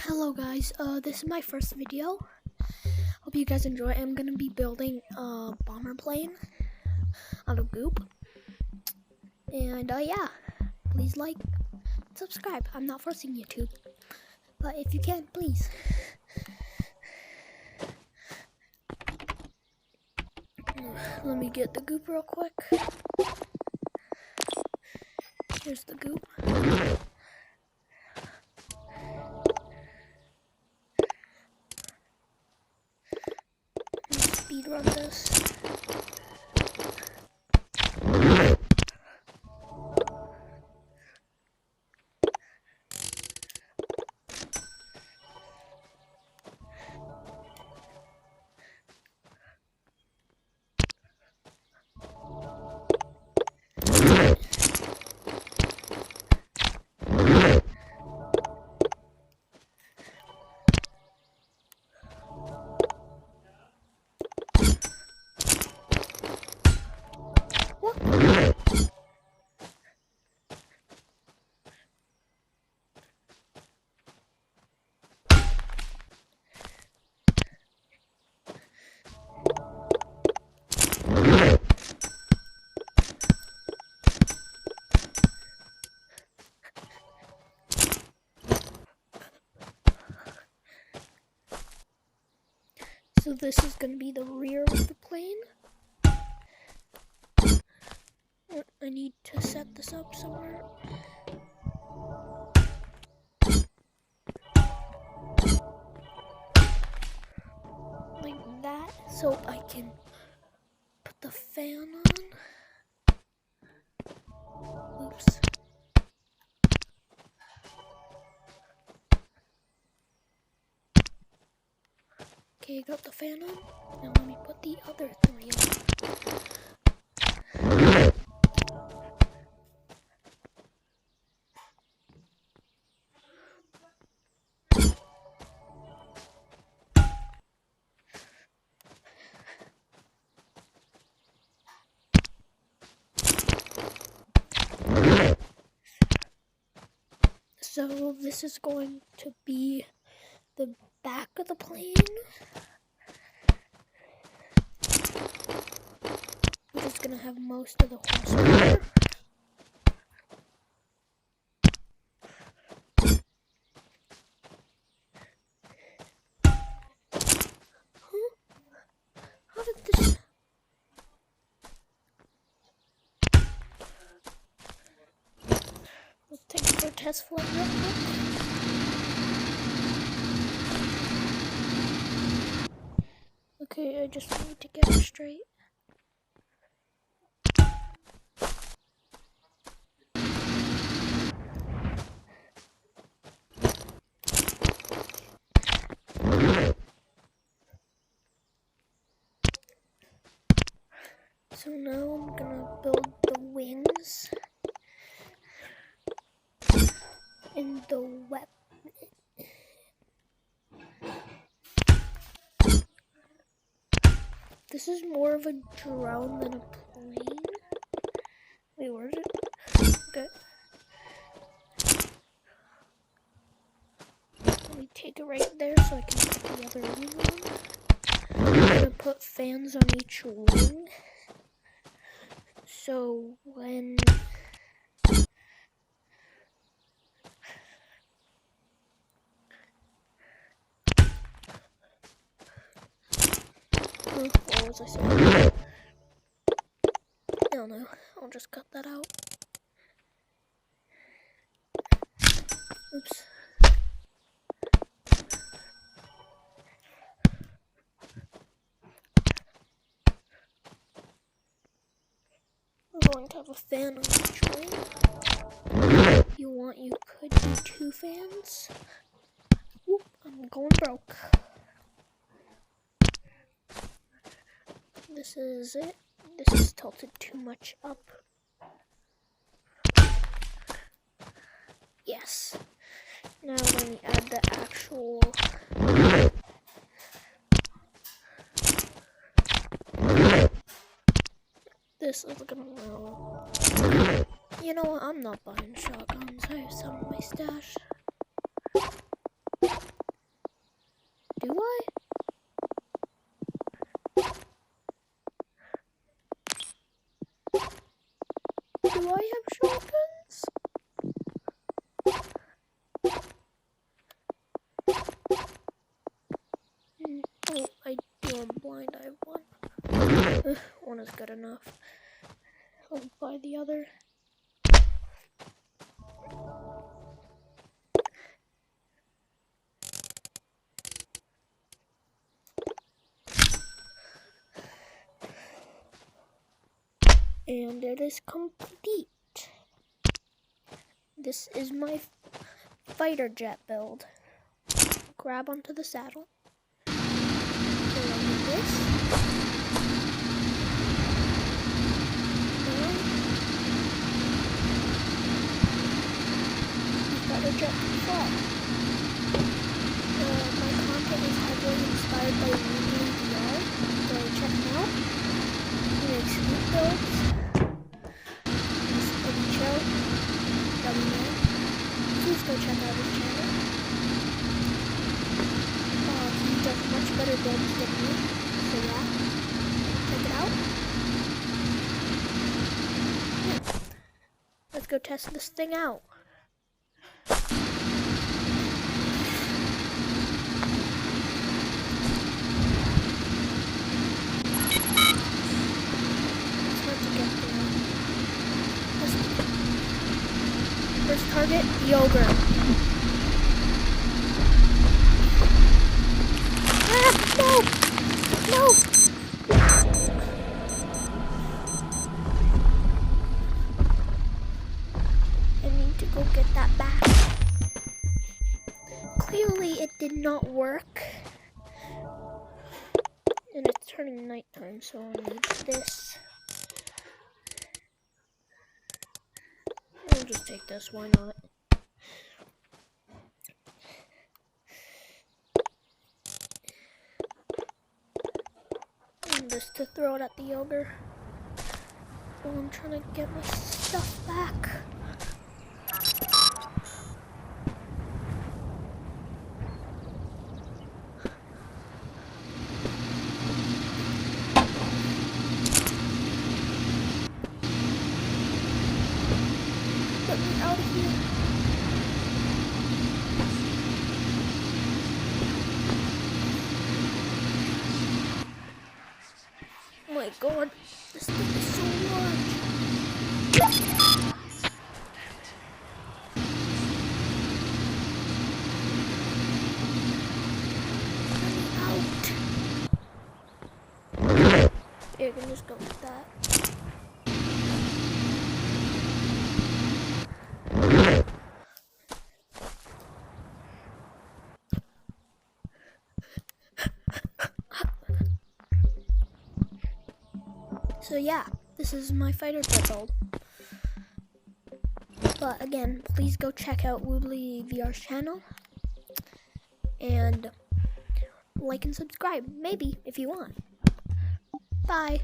Hello guys, this is my first video. Hope you guys enjoy. I'm gonna be building a bomber plane out of goop. And yeah, please like, subscribe. I'm not forcing you to, but if you can, please. Let me get the goop real quick. Here's the goop. Speed run this. So this is going to be the rear of the plane. I need to set this up somewhere. Like that, so I can put the fan on. Oops. Okay, got the fan on. Now let me put the other three on. So this is going to be the back of the plane, which is going to have most of the horsepower. How did this... Let's take it for a test flight real quick. Okay, I just need to get it straight. So now I'm gonna build the wings and the weapon. This is more of a drone than a plane. Wait, where is it? Okay. Let me take it right there so I can put the other wing on. I'm gonna put fans on each wing. So when what was I saying? I don't know. I'll just cut that out. Oops. We're going to have a fan on each wing. If you could do 2 fans. Whoop, I'm going broke. This is it. This is tilted too much up. Yes. Now let me add the actual... This is gonna roll. You know what? I'm not buying shotguns. I have some in my stash. shotguns. Oh, I do. I'm blind. I have one. One is good enough. I'll buy the other. And it is complete. This is my fighter jet build. Grab onto the saddle. Go like this. And the fighter jet can fly. My content is heavily inspired by Woobly VR, so check them out. He makes scoop builds. He's pretty chill. W-Man. Please go check out his channel. He does much better builds than me, so yeah, check it out. Yeah. Let's go test this thing out. First target, yogurt. Ah, no! No! I need to go get that back. Clearly it did not work. And it's turning nighttime, so I need this. I'll just take this, why not? And this to throw it at the ogre. While I'm trying to get my stuff back. Get me out of here. Oh my god, this thing is so large. Let me out. You can just go like that. So yeah, this is my fighter jet build. But again, please go check out Woobly VR's channel. And like and subscribe, maybe, if you want. Bye.